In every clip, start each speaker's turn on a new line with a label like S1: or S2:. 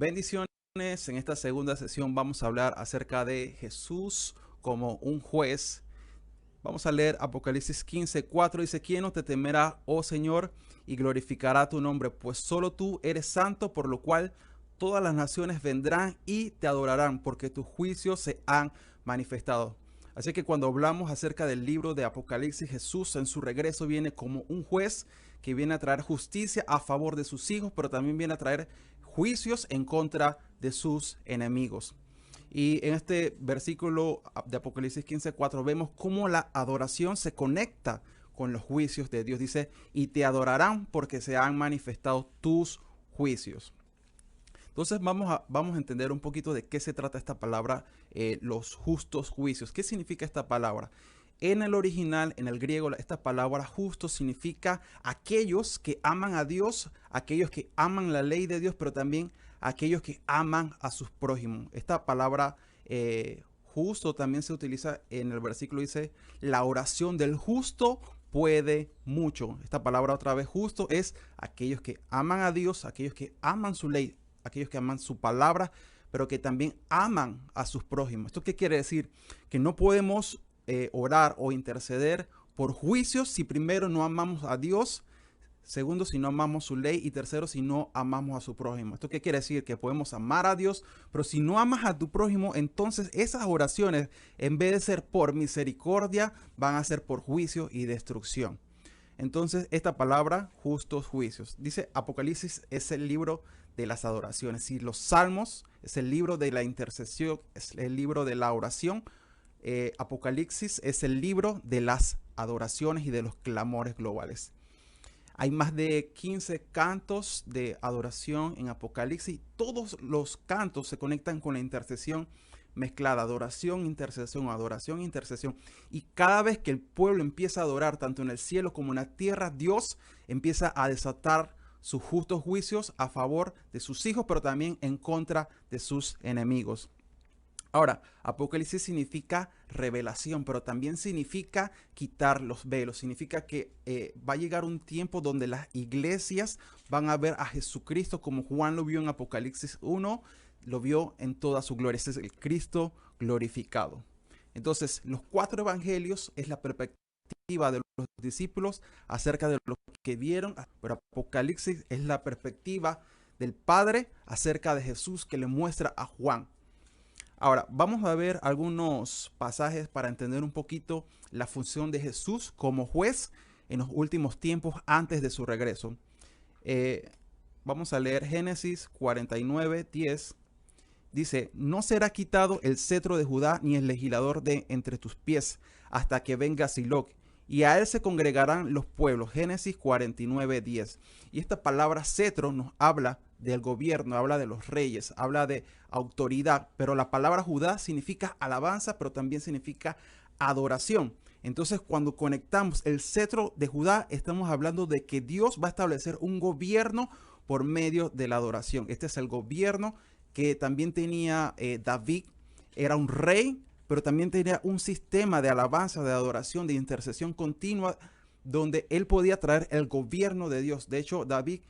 S1: Bendiciones. En esta segunda sesión vamos a hablar acerca de Jesús como un juez. Vamos a leer Apocalipsis 15:4. Dice: ¿Quién no te temerá, oh Señor, y glorificará tu nombre? Pues solo tú eres santo, por lo cual todas las naciones vendrán y te adorarán, porque tus juicios se han manifestado. Así que cuando hablamos acerca del libro de Apocalipsis, Jesús en su regreso viene como un juez que viene a traer justicia a favor de sus hijos, pero también viene a traer juicios en contra de sus enemigos. Y en este versículo de Apocalipsis 15:4 vemos cómo la adoración se conecta con los juicios de Dios. Dice: y te adorarán porque se han manifestado tus juicios. Entonces vamos a entender un poquito de qué se trata esta palabra, los justos juicios. ¿Qué significa esta palabra? En el original, en el griego, esta palabra justo significa aquellos que aman a Dios, aquellos que aman la ley de Dios, pero también aquellos que aman a sus prójimos. Esta palabra justo también se utiliza en el versículo, dice: la oración del justo puede mucho. Esta palabra otra vez, justo, es aquellos que aman a Dios, aquellos que aman su ley, aquellos que aman su palabra, pero que también aman a sus prójimos. ¿Esto qué quiere decir? Que no podemos orar o interceder por juicios si primero no amamos a Dios, segundo si no amamos su ley, y tercero si no amamos a su prójimo. ¿Esto qué quiere decir? Que podemos amar a Dios, pero si no amas a tu prójimo, entonces esas oraciones, en vez de ser por misericordia, van a ser por juicio y destrucción. Entonces, esta palabra, justos juicios, dice: Apocalipsis es el libro de las adoraciones, y los Salmos es el libro de la intercesión, es el libro de la oración. Apocalipsis es el libro de las adoraciones y de los clamores globales. Hay más de 15 cantos de adoración en Apocalipsis. Todos los cantos se conectan con la intercesión mezclada: adoración, intercesión, intercesión. Y cada vez que el pueblo empieza a adorar, tanto en el cielo como en la tierra, Dios empieza a desatar sus justos juicios a favor de sus hijos, pero también en contra de sus enemigos. Ahora, Apocalipsis significa revelación, pero también significa quitar los velos. Significa que va a llegar un tiempo donde las iglesias van a ver a Jesucristo como Juan lo vio en Apocalipsis 1, lo vio en toda su gloria. Ese es el Cristo glorificado. Entonces, los 4 evangelios es la perspectiva de los discípulos acerca de lo que vieron, pero Apocalipsis es la perspectiva del Padre acerca de Jesús que le muestra a Juan. Ahora, vamos a ver algunos pasajes para entender un poquito la función de Jesús como juez en los últimos tiempos antes de su regreso. Vamos a leer Génesis 49:10. Dice: no será quitado el cetro de Judá ni el legislador de entre tus pies hasta que venga Siloc, y a él se congregarán los pueblos. Génesis 49:10. Y esta palabra cetro nos habla del gobierno, habla de los reyes, habla de autoridad, pero la palabra Judá significa alabanza, pero también significa adoración. Entonces, cuando conectamos el cetro de Judá, estamos hablando de que Dios va a establecer un gobierno por medio de la adoración. Este es el gobierno que también tenía David. Era un rey, pero también tenía un sistema de alabanza, de adoración, de intercesión continua, donde él podía traer el gobierno de Dios. De hecho, David,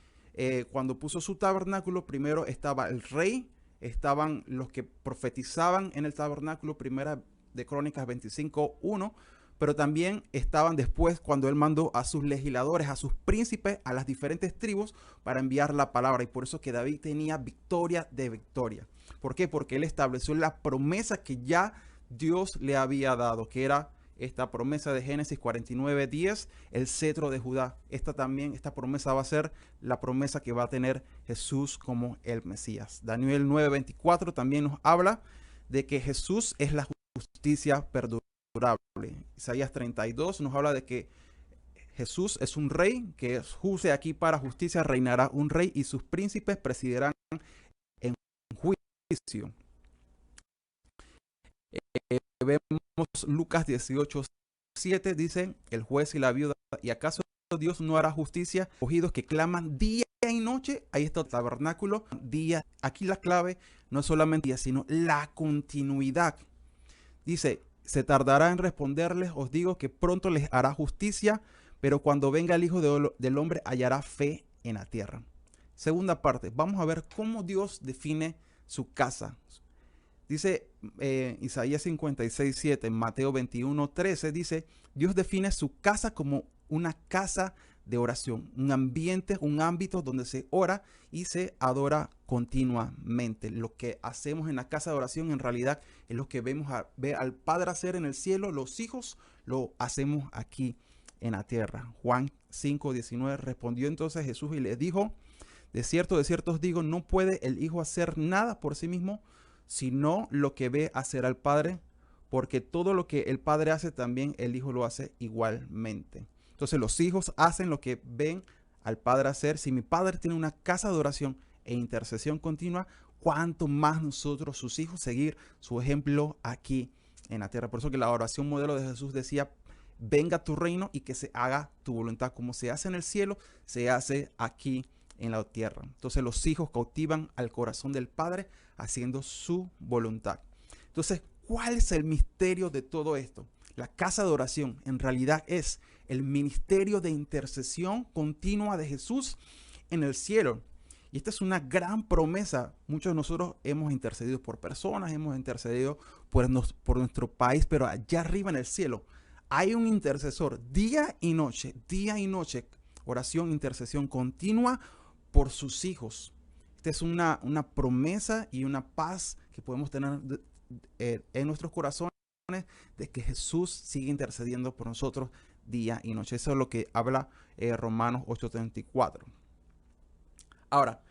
S1: cuando puso su tabernáculo, primero estaba el rey, estaban los que profetizaban en el tabernáculo, primera de Crónicas 25:1, pero también estaban después cuando él mandó a sus legisladores, a sus príncipes, a las diferentes tribus para enviar la palabra. Y por eso que David tenía victoria de victoria. ¿Por qué? Porque él estableció la promesa que ya Dios le había dado, que era esta promesa de Génesis 49:10, el cetro de Judá. Esta promesa va a ser la promesa que va a tener Jesús como el Mesías. Daniel 9:24 también nos habla de que Jesús es la justicia perdurable. Isaías 32 nos habla de que Jesús es un rey que juzgue aquí para justicia, reinará un rey y sus príncipes presidirán en juicio. Vemos Lucas 18:7, dice: el juez y la viuda, ¿y acaso Dios no hará justicia? Cogidos que claman día y noche. Ahí está el tabernáculo, día. Aquí la clave no es solamente día, sino la continuidad. Dice: se tardará en responderles, os digo que pronto les hará justicia, pero cuando venga el Hijo del Hombre hallará fe en la tierra. segunda parte, vamos a ver cómo Dios define su casa. Dice Isaías 56:7, Mateo 21:13, dice, Dios define su casa como una casa de oración, un ambiente, un ámbito donde se ora y se adora continuamente. Lo que hacemos en la casa de oración en realidad es lo que ver al Padre hacer en el cielo. Los hijos lo hacemos aquí en la tierra. Juan 5:19, respondió entonces Jesús y le dijo, de cierto os digo, no puede el Hijo hacer nada por sí mismo, sino lo que ve hacer al Padre, porque todo lo que el Padre hace también el Hijo lo hace igualmente. Entonces los hijos hacen lo que ven al Padre hacer. Si mi Padre tiene una casa de oración e intercesión continua, cuánto más nosotros, sus hijos, seguir su ejemplo aquí en la tierra. Por eso que la oración modelo de Jesús decía, venga tu reino y que se haga tu voluntad. Como se hace en el cielo, se hace aquí en la tierra. Entonces los hijos cautivan al corazón del Padre haciendo su voluntad. Entonces, ¿cuál es el misterio de todo esto? La casa de oración en realidad es el ministerio de intercesión continua de Jesús en el cielo. Y esta es una gran promesa. Muchos de nosotros hemos intercedido por personas, hemos intercedido por nuestro país, pero allá arriba en el cielo hay un intercesor día y noche, oración, intercesión continua por sus hijos. Esta es una promesa y una paz que podemos tener en nuestros corazones de que Jesús sigue intercediendo por nosotros día y noche. Eso es lo que habla Romanos 8:34. Ahora,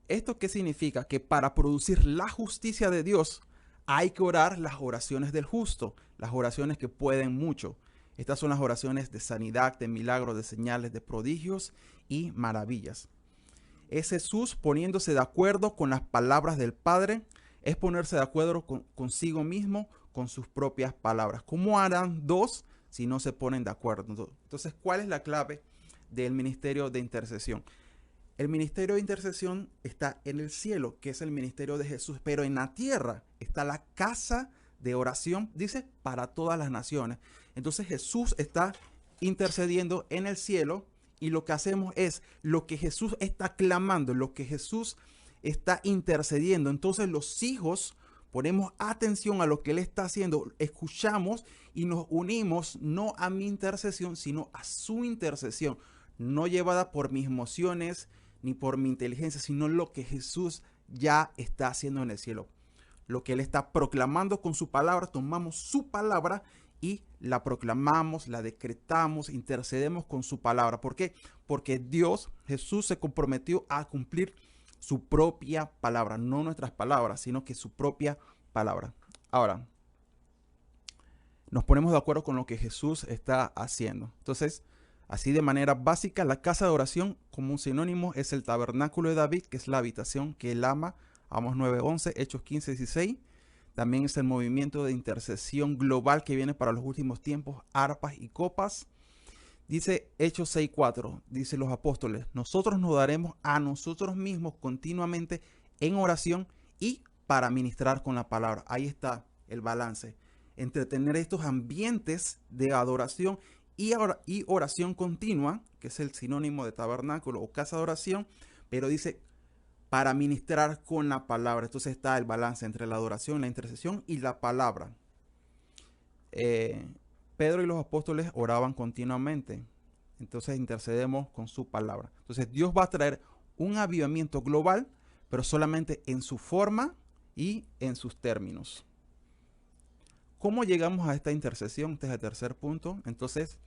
S1: ¿esto qué significa? Que para producir la justicia de Dios hay que orar las oraciones del justo, las oraciones que pueden mucho. Estas son las oraciones de sanidad, de milagros, de señales, de prodigios y maravillas. Es Jesús poniéndose de acuerdo con las palabras del Padre, es ponerse de acuerdo consigo mismo, con sus propias palabras. ¿Cómo harán dos si no se ponen de acuerdo? Entonces, ¿cuál es la clave del ministerio de intercesión? El ministerio de intercesión está en el cielo, que es el ministerio de Jesús, pero en la tierra está la casa de oración, dice, para todas las naciones. Entonces Jesús está intercediendo en el cielo y lo que hacemos es lo que Jesús está clamando, lo que Jesús está intercediendo. Entonces los hijos ponemos atención a lo que Él está haciendo, escuchamos y nos unimos no a mi intercesión, sino a su intercesión, no llevada por mis emociones ni por mi inteligencia, sino lo que Jesús ya está haciendo en el cielo. Lo que Él está proclamando con su palabra, tomamos su palabra y la proclamamos, la decretamos, intercedemos con su palabra. ¿Por qué? Porque Dios, Jesús, se comprometió a cumplir su propia palabra, no nuestras palabras, sino que su propia palabra. Ahora, nos ponemos de acuerdo con lo que Jesús está haciendo. Entonces, así de manera básica, la casa de oración como un sinónimo es el tabernáculo de David, que es la habitación que él ama, Amos 9:11, Hechos 15:16. También es el movimiento de intercesión global que viene para los últimos tiempos, arpas y copas. Dice Hechos 6:4, dice los apóstoles, nosotros nos daremos a nosotros mismos continuamente en oración y para ministrar con la palabra. Ahí está el balance entre tener estos ambientes de adoración y oración continua, que es el sinónimo de tabernáculo o casa de oración, pero dice para ministrar con la palabra. Entonces está el balance entre la adoración, la intercesión y la palabra. Pedro y los apóstoles oraban continuamente. Entonces intercedemos con su palabra. Entonces Dios va a traer un avivamiento global, pero solamente en su forma y en sus términos. ¿Cómo llegamos a esta intercesión? Este es el tercer punto. Entonces,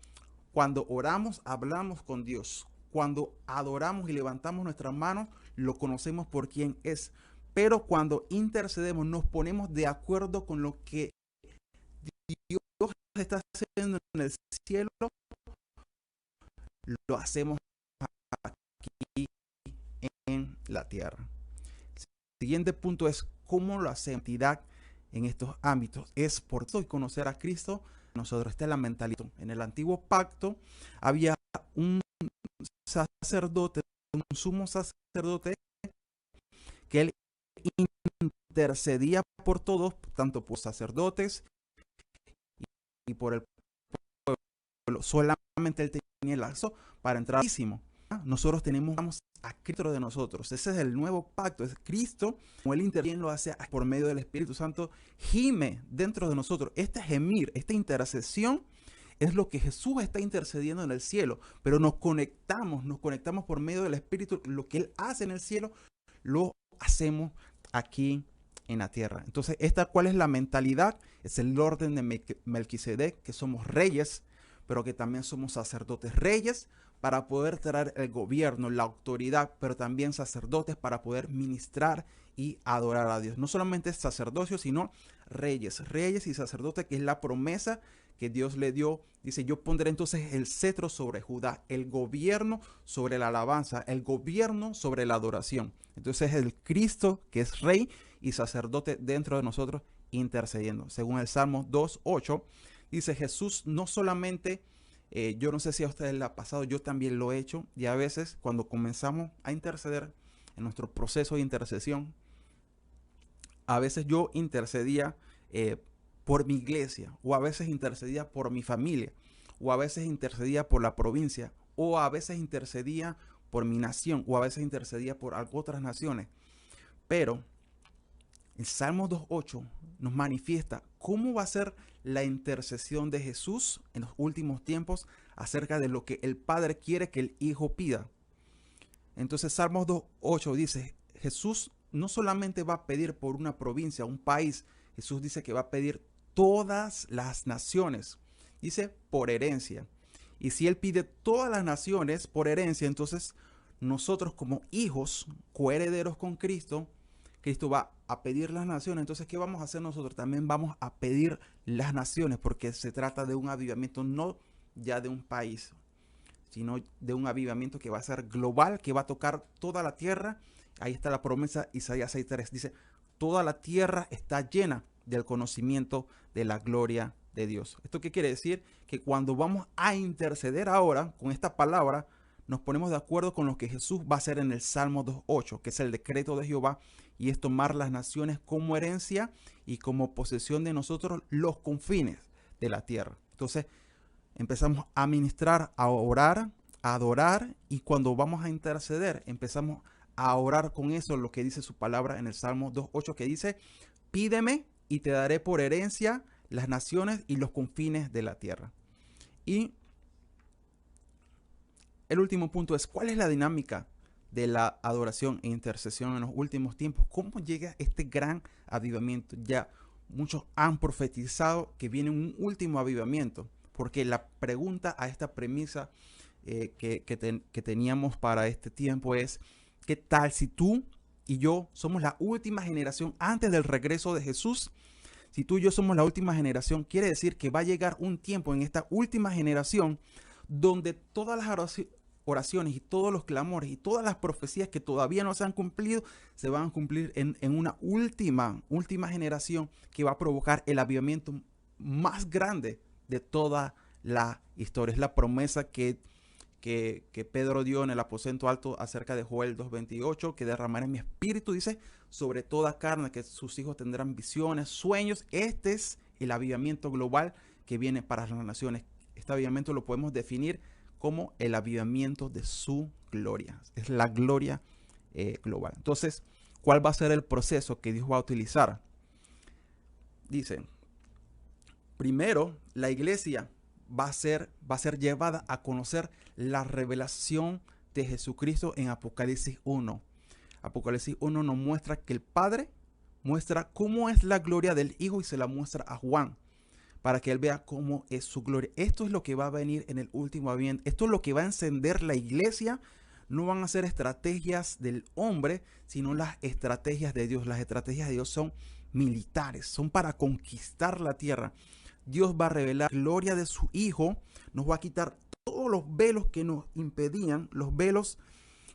S1: cuando oramos, hablamos con Dios. Cuando adoramos y levantamos nuestras manos, lo conocemos por quien es. Pero cuando intercedemos, nos ponemos de acuerdo con lo que Dios está haciendo en el cielo, lo hacemos aquí en la tierra. El siguiente punto es cómo lo hacemos en estos ámbitos. Es por eso conocer a Cristo. Nosotros, esta es la mentalidad. En el antiguo pacto había un sacerdote, un sumo sacerdote, que él intercedía por todos, tanto por sacerdotes y por el pueblo. Solamente él tenía el acceso para entrar. nosotros tenemos a Cristo de nosotros. Ese es el nuevo pacto. Es Cristo, como Él interviene, lo hace por medio del Espíritu Santo, gime dentro de nosotros. Este gemir, esta intercesión, es lo que Jesús está intercediendo en el cielo. Pero nos conectamos por medio del Espíritu. Lo que Él hace en el cielo, lo hacemos aquí en la tierra. Entonces, ¿cuál es la mentalidad? Es el orden de Melquisedec, que somos reyes, pero que también somos sacerdotes. Reyes para poder traer el gobierno, la autoridad, pero también sacerdotes para poder ministrar y adorar a Dios. No solamente sacerdocio, sino reyes y sacerdotes, que es la promesa que Dios le dio. Dice, yo pondré entonces el cetro sobre Judá, el gobierno sobre la alabanza, el gobierno sobre la adoración. Entonces el Cristo, que es rey y sacerdote dentro de nosotros, intercediendo. Según el Salmo 2:8, dice, Jesús no solamente, yo no sé si a ustedes les ha pasado, yo también lo he hecho, y a veces cuando comenzamos a interceder en nuestro proceso de intercesión, a veces yo intercedía por mi iglesia, o a veces intercedía por mi familia, o a veces intercedía por la provincia, o a veces intercedía por mi nación, o a veces intercedía por otras naciones. Pero el Salmo 2:8 nos manifiesta cómo va a ser la intercesión de Jesús en los últimos tiempos acerca de lo que el Padre quiere que el Hijo pida. Entonces Salmos 2:8 dice, Jesús no solamente va a pedir por una provincia, un país, Jesús dice que va a pedir todas las naciones. Dice por herencia. Y si Él pide todas las naciones por herencia, entonces nosotros como hijos, coherederos con Cristo, Cristo va a pedir las naciones. Entonces, ¿qué vamos a hacer nosotros? También vamos a pedir las naciones, porque se trata de un avivamiento no ya de un país, sino de un avivamiento que va a ser global, que va a tocar toda la tierra. Ahí está la promesa, Isaías 6:3 dice, toda la tierra está llena del conocimiento de la gloria de Dios. ¿Esto qué quiere decir? Que cuando vamos a interceder ahora con esta palabra, nos ponemos de acuerdo con lo que Jesús va a hacer en el Salmo 2:8, que es el decreto de Jehová, y es tomar las naciones como herencia y como posesión de nosotros los confines de la tierra. Entonces empezamos a ministrar, a orar, a adorar, y cuando vamos a interceder empezamos a orar con eso, lo que dice su palabra en el Salmo 2:8, que dice, pídeme y te daré por herencia las naciones y los confines de la tierra. Y el último punto es, ¿cuál es la dinámica de la adoración e intercesión en los últimos tiempos? ¿Cómo llega este gran avivamiento? Ya muchos han profetizado que viene un último avivamiento, porque la pregunta a esta premisa que teníamos para este tiempo es, ¿qué tal si tú y yo somos la última generación antes del regreso de Jesús? Si tú y yo somos la última generación, quiere decir que va a llegar un tiempo en esta última generación donde todas las oraciones y todos los clamores y todas las profecías que todavía no se han cumplido, se van a cumplir en una última generación que va a provocar el avivamiento más grande de toda la historia. Es la promesa que Pedro dio en el aposento alto acerca de Joel 2:28, que derramaré mi espíritu, dice, sobre toda carne, que sus hijos tendrán visiones, sueños. Este es el avivamiento global que viene para las naciones. Este avivamiento lo podemos definir como el avivamiento de su gloria. Es la gloria global. Entonces, ¿cuál va a ser el proceso que Dios va a utilizar? Dice, primero, la iglesia va a ser llevada a conocer la revelación de Jesucristo en Apocalipsis 1. Apocalipsis 1 nos muestra que el Padre muestra cómo es la gloria del Hijo y se la muestra a Juan, para que él vea cómo es su gloria. Esto es lo que va a venir en el último avivamiento. Esto es lo que va a encender la iglesia. No van a ser estrategias del hombre, sino las estrategias de Dios. Las estrategias de Dios son militares, son para conquistar la tierra. Dios va a revelar la gloria de su Hijo, nos va a quitar todos los velos que nos impedían, los velos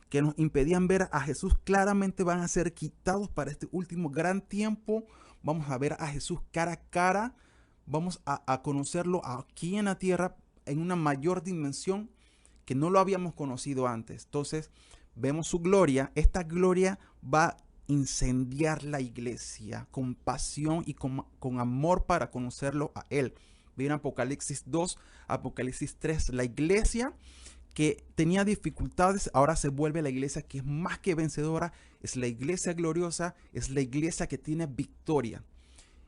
S1: que nos impedían ver a Jesús claramente van a ser quitados para este último gran tiempo. Vamos a ver a Jesús cara a cara. Vamos a conocerlo aquí en la tierra en una mayor dimensión que no lo habíamos conocido antes. Entonces vemos su gloria. Esta gloria va a incendiar la iglesia con pasión y con amor para conocerlo a Él. Viene Apocalipsis 2, Apocalipsis 3. La iglesia que tenía dificultades, ahora se vuelve la iglesia que es más que vencedora, es la iglesia gloriosa, es la iglesia que tiene victoria.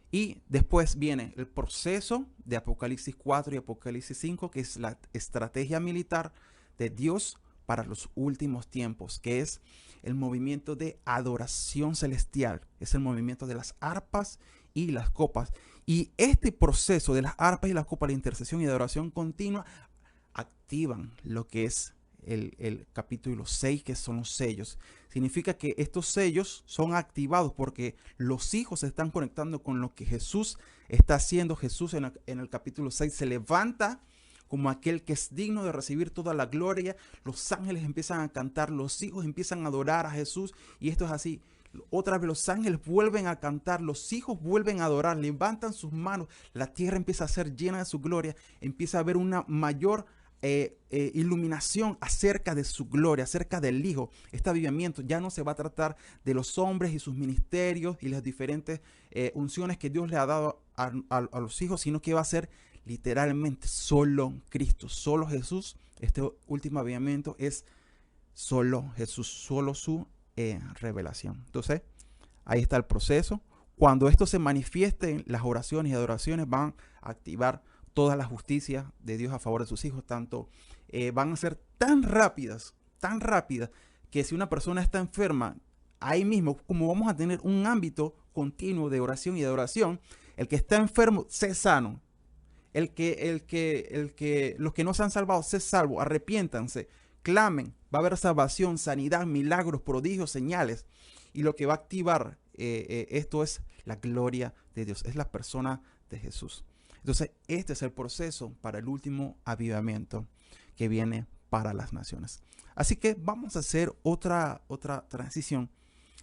S1: Y después viene el proceso de Apocalipsis 4 y Apocalipsis 5, que es la estrategia militar de Dios para los últimos tiempos, que es el movimiento de adoración celestial, es el movimiento de las arpas y las copas. Y este proceso de las arpas y las copas, la intercesión y adoración continua, activan lo que es el capítulo 6, que son los sellos. Significa que estos sellos son activados porque los hijos se están conectando con lo que Jesús está haciendo. Jesús en el capítulo 6 se levanta como aquel que es digno de recibir toda la gloria. Los ángeles empiezan a cantar, los hijos empiezan a adorar a Jesús, y esto es así. Otra vez los ángeles vuelven a cantar, los hijos vuelven a adorar, levantan sus manos, la tierra empieza a ser llena de su gloria, empieza a haber una mayor iluminación acerca de su gloria, acerca del Hijo. Este avivamiento ya no se va a tratar de los hombres y sus ministerios y las diferentes unciones que Dios le ha dado a los hijos, sino que va a ser literalmente solo Cristo, solo Jesús. Este último avivamiento es solo Jesús, solo su revelación. Entonces, ahí está el proceso. Cuando esto se manifieste, las oraciones y adoraciones van a activar toda la justicia de Dios a favor de sus hijos. Tanto van a ser tan rápidas, que si una persona está enferma, ahí mismo, como vamos a tener un ámbito continuo de oración y de adoración, el que está enfermo se sano, los que no se han salvado se salvo, arrepiéntanse, clamen, va a haber salvación, sanidad, milagros, prodigios, señales, y lo que va a activar esto es la gloria de Dios, es la persona de Jesús. Entonces, este es el proceso para el último avivamiento que viene para las naciones. Así que vamos a hacer otra transición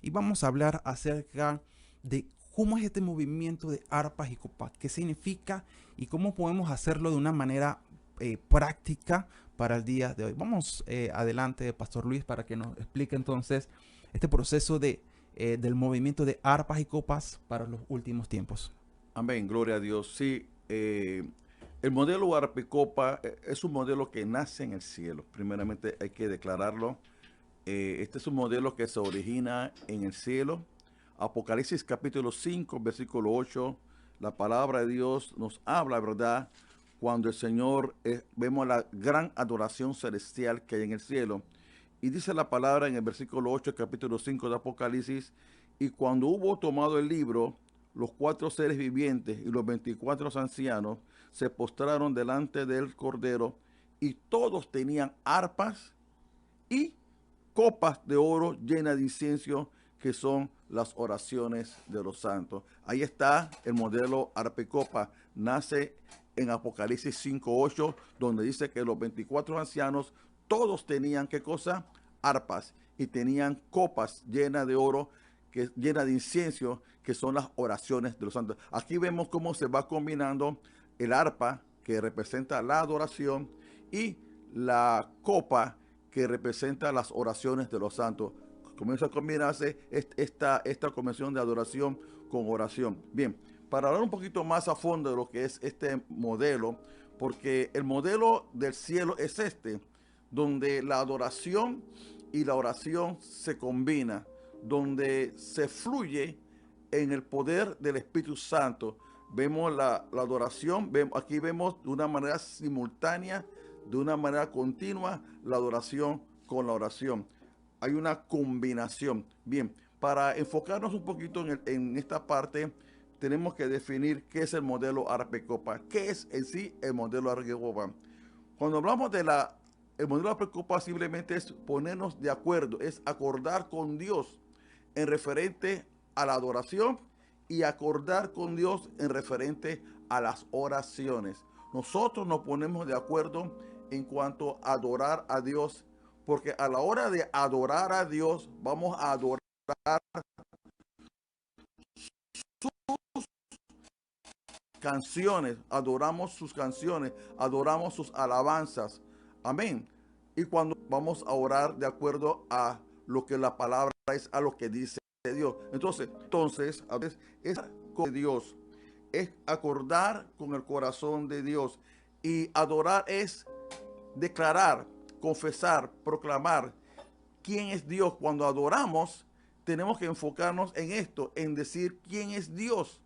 S1: y vamos a hablar acerca de cómo es este movimiento de arpas y copas, qué significa y cómo podemos hacerlo de una manera práctica para el día de hoy. Vamos adelante, Pastor Luis, para que nos explique entonces este proceso del movimiento de arpas y copas para los últimos tiempos.
S2: Amén, gloria a Dios. Sí, el modelo arpa y copa es un modelo que nace en el cielo. Primeramente hay que declararlo. Este es un modelo que se origina en el cielo. Apocalipsis capítulo 5, versículo 8. La palabra de Dios nos habla, ¿verdad? Cuando el Señor, vemos la gran adoración celestial que hay en el cielo. Y dice la palabra en el versículo 8, capítulo 5 de Apocalipsis: y cuando hubo tomado el libro, los 4 seres vivientes y los 24 ancianos se postraron delante del Cordero, y todos tenían arpas y copas de oro llenas de incienso, que son las oraciones de los santos. Ahí está el modelo arpa y copa. Nace en Apocalipsis 5:8, donde dice que los 24 ancianos todos tenían, ¿qué cosa? Arpas, y tenían copas llenas de oro, llena de incienso, que son las oraciones de los santos. Aquí vemos cómo se va combinando el arpa, que representa la adoración, y la copa, que representa las oraciones de los santos. Comienza a combinarse esta convención de adoración con oración. Bien, para hablar un poquito más a fondo de lo que es este modelo, porque el modelo del cielo es donde la adoración y la oración se combina, donde se fluye en el poder del Espíritu Santo. Vemos la adoración, aquí vemos de una manera simultánea, de una manera continua, la adoración con la oración. Hay una combinación. Bien, para enfocarnos un poquito en esta parte, tenemos que definir qué es el modelo arpa y copa. ¿Qué es en sí el modelo arpa y copa? Cuando hablamos de el modelo arpa y copa, simplemente es ponernos de acuerdo, es acordar con Dios en referente a la adoración y acordar con Dios en referente a las oraciones. Nosotros nos ponemos de acuerdo en cuanto a adorar a Dios, porque a la hora de adorar a Dios, vamos a adorar sus canciones, adoramos sus canciones, adoramos sus alabanzas. Amén. Y cuando vamos a orar de acuerdo a lo que la palabra es, a lo que dice Dios. Entonces, a veces es con Dios, es acordar con el corazón de Dios, y adorar es declarar, confesar, proclamar quién es Dios. Cuando adoramos, tenemos que enfocarnos en esto, en decir quién es Dios.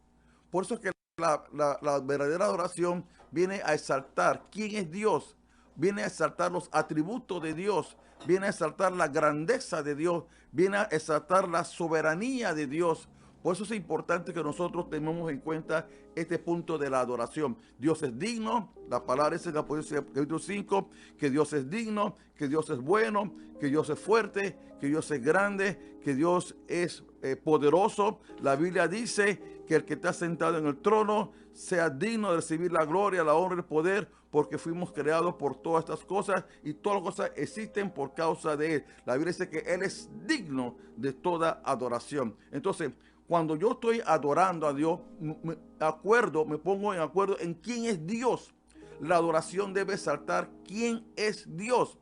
S2: Por eso es que la verdadera adoración viene a exaltar quién es Dios, viene a exaltar los atributos de Dios, viene a exaltar la grandeza de Dios, viene a exaltar la soberanía de Dios. Por eso es importante que nosotros tengamos en cuenta este punto de la adoración. Dios es digno, la palabra dice en Apocalipsis capítulo 5, que Dios es digno, que Dios es bueno, que Dios es fuerte, que Dios es grande, que Dios es poderoso. La Biblia dice que el que está sentado en el trono sea digno de recibir la gloria, la honra y el poder, porque fuimos creados por todas estas cosas y todas las cosas existen por causa de Él. La Biblia dice que Él es digno de toda adoración. Entonces, cuando yo estoy adorando a Dios, me pongo en acuerdo en quién es Dios. La adoración debe exaltar quién es Dios.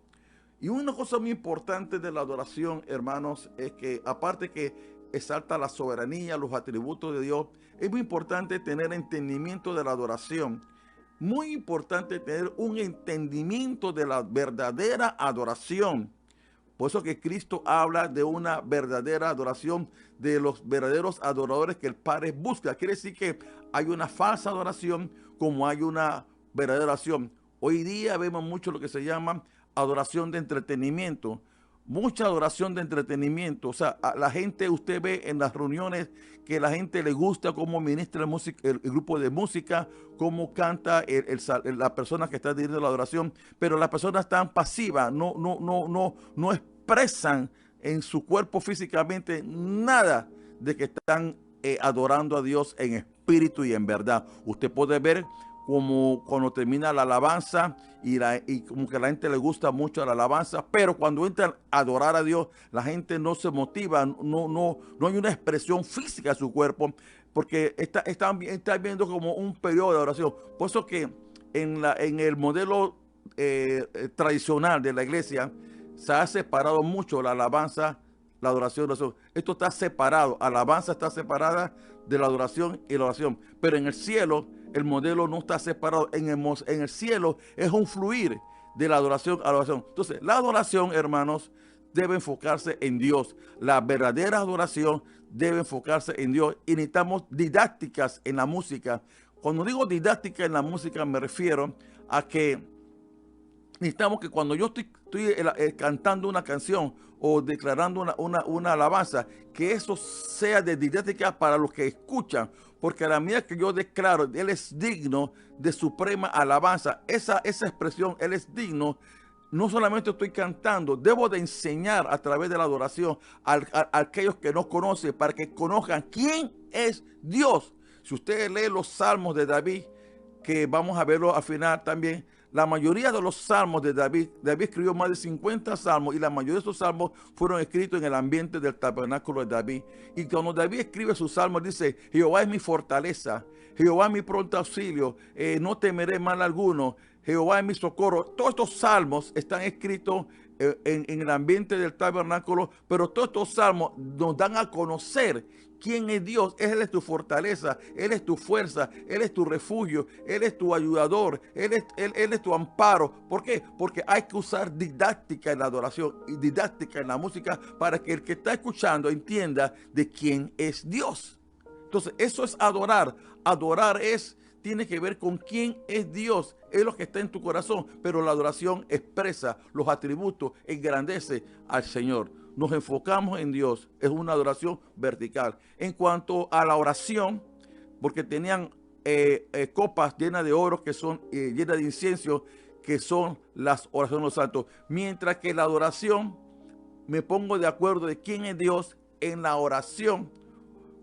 S2: Y una cosa muy importante de la adoración, hermanos, es que aparte que exalta la soberanía, los atributos de Dios, es muy importante tener entendimiento de la adoración. Muy importante tener un entendimiento de la verdadera adoración. Por eso que Cristo habla de una verdadera adoración, de los verdaderos adoradores que el Padre busca. Quiere decir que hay una falsa adoración como hay una verdadera adoración. Hoy día vemos mucho lo que se llama adoración de entretenimiento. Mucha adoración de entretenimiento. O sea, a la gente, usted ve en las reuniones que la gente le gusta cómo ministra el grupo de música, cómo canta la persona que está dirigiendo la adoración, pero las personas están pasivas, no expresan en su cuerpo físicamente nada de que están adorando a Dios en espíritu y en verdad. Usted puede ver como cuando termina la alabanza y como que a la gente le gusta mucho la alabanza, pero cuando entran a adorar a Dios, la gente no se motiva, no hay una expresión física de su cuerpo, porque está viendo como un periodo de adoración. Por eso que en el modelo tradicional de la iglesia se ha separado mucho la alabanza, la adoración y la oración. Esto está separado, alabanza está separada de la adoración y la oración, pero en el cielo el modelo no está separado. En el cielo es un fluir de la adoración a la oración. Entonces, la adoración, hermanos, debe enfocarse en Dios. La verdadera adoración debe enfocarse en Dios. Y necesitamos didácticas en la música. Cuando digo didáctica en la música, me refiero a que necesitamos que cuando yo estoy cantando una canción o declarando una alabanza, que eso sea de didáctica para los que escuchan, porque a la medida que yo declaro, Él es digno de suprema alabanza, esa expresión, Él es digno, no solamente estoy cantando, debo de enseñar a través de la adoración a aquellos que no conocen, para que conozcan quién es Dios. Si ustedes leen los salmos de David, que vamos a verlo al final también, la mayoría de los salmos de David escribió más de 50 salmos y la mayoría de esos salmos fueron escritos en el ambiente del tabernáculo de David. Y cuando David escribe sus salmos dice, Jehová es mi fortaleza, Jehová es mi pronto auxilio, no temeré mal alguno, Jehová es mi socorro. Todos estos salmos están escritos en el ambiente del tabernáculo, pero todos estos salmos nos dan a conocer quién es Dios. Él es tu fortaleza, Él es tu fuerza, Él es tu refugio, Él es tu ayudador, Él es tu amparo. ¿Por qué? Porque hay que usar didáctica en la adoración y didáctica en la música para que el que está escuchando entienda de quién es Dios. Entonces, eso es adorar. Adorar tiene que ver con quién es Dios, es lo que está en tu corazón, pero la adoración expresa los atributos, engrandece al Señor. Nos enfocamos en Dios, es una adoración vertical. En cuanto a la oración, porque tenían copas llenas de oro que son llenas de incienso, que son las oraciones de los santos, mientras que la adoración me pongo de acuerdo de quién es Dios. En la oración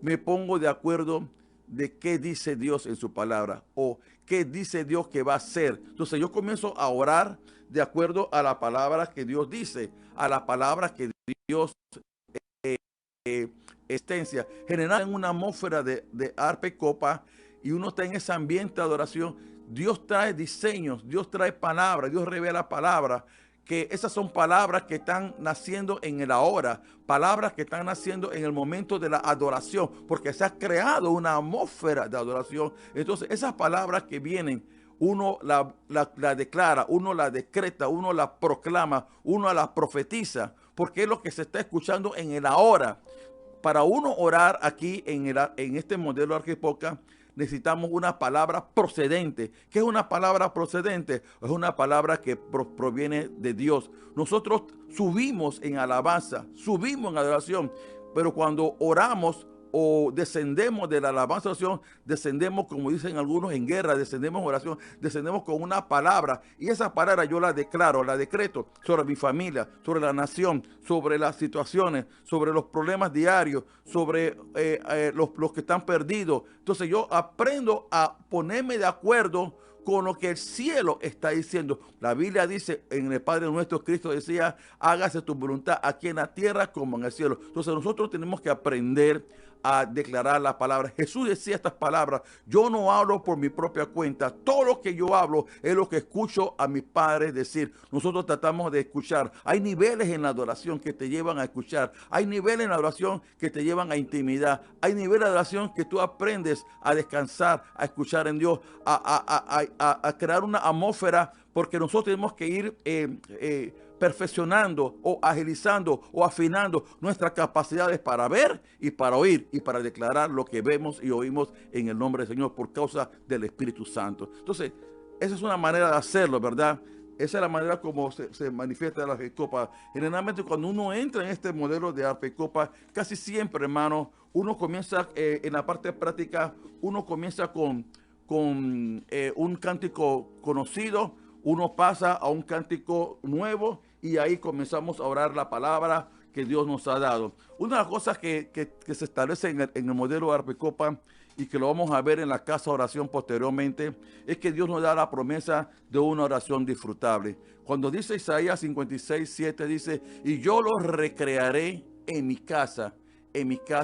S2: me pongo de acuerdo de qué dice Dios en su palabra o qué dice Dios que va a hacer. Entonces yo comienzo a orar de acuerdo a la palabra que Dios dice, a la palabra que Dios extensia, generar en una atmósfera de arpa y copa, y uno está en ese ambiente de adoración. Dios trae diseños, Dios trae palabras, Dios revela palabras, que esas son palabras que están naciendo en el ahora, palabras que están naciendo en el momento de la adoración, porque se ha creado una atmósfera de adoración. Entonces esas palabras que vienen uno la declara, uno la decreta, uno la proclama, uno la profetiza, porque es lo que se está escuchando en el ahora. Para uno orar aquí en este modelo Arquipoca, necesitamos una palabra procedente. ¿Qué es una palabra procedente? Es una palabra que proviene de Dios. Nosotros subimos en alabanza, subimos en adoración, pero cuando oramos o descendemos de la alabanza oración, descendemos, como dicen algunos, en guerra, descendemos en oración, descendemos con una palabra, y esa palabra yo la declaro, la decreto sobre mi familia, sobre la nación, sobre las situaciones, sobre los problemas diarios, sobre los que están perdidos. Entonces yo aprendo a ponerme de acuerdo con lo que el cielo está diciendo. La Biblia dice, en el Padre nuestro, Cristo decía, hágase tu voluntad aquí en la tierra como en el cielo. Entonces nosotros tenemos que aprender a declarar la palabra. Jesús decía estas palabras: yo no hablo por mi propia cuenta, todo lo que yo hablo es lo que escucho a mi Padre decir. Nosotros tratamos de escuchar. Hay niveles en la adoración que te llevan a escuchar, hay niveles en la adoración que te llevan a intimidad, hay niveles de adoración que tú aprendes a descansar, a escuchar en Dios, a crear una atmósfera, porque nosotros tenemos que ir perfeccionando o agilizando o afinando nuestras capacidades para ver y para oír y para declarar lo que vemos y oímos en el nombre del Señor por causa del Espíritu Santo. Entonces, esa es una manera de hacerlo, ¿verdad? Esa es la manera como se manifiesta la Arpecopa. Generalmente cuando uno entra en este modelo de Arpecopa, casi siempre, hermano, uno comienza en la parte práctica, uno comienza con un cántico conocido, uno pasa a un cántico nuevo y ahí comenzamos a orar la palabra que Dios nos ha dado. Una de las cosas que se establece en el modelo de Arpecopa y que lo vamos a ver en la casa de oración posteriormente, es que Dios nos da la promesa de una oración disfrutable. Cuando dice Isaías 56:7, dice, y yo los recrearé en mi casa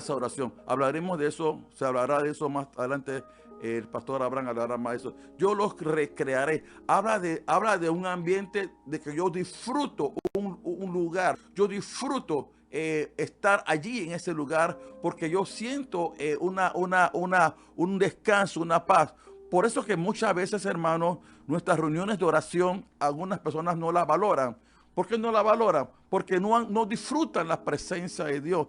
S2: oración. Hablaremos de eso, se hablará de eso más adelante. El pastor Abraham hablará más de eso. Yo los recrearé. Habla de un ambiente de que yo disfruto un lugar. Yo disfruto estar allí en ese lugar porque yo siento un descanso, una paz. Por eso que muchas veces, hermanos, nuestras reuniones de oración, algunas personas no las valoran. ¿Por qué no la valoran? Porque no disfrutan la presencia de Dios.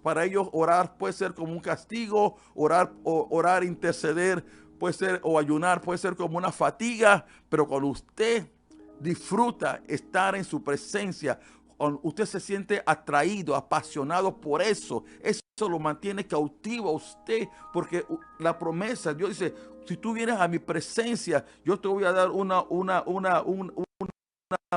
S2: Para ellos orar puede ser como un castigo, orar, interceder, puede ser, o ayunar, puede ser como una fatiga, pero cuando usted disfruta estar en su presencia, usted se siente atraído, apasionado por eso. Eso lo mantiene cautivo a usted, porque la promesa, Dios dice, si tú vienes a mi presencia, yo te voy a dar una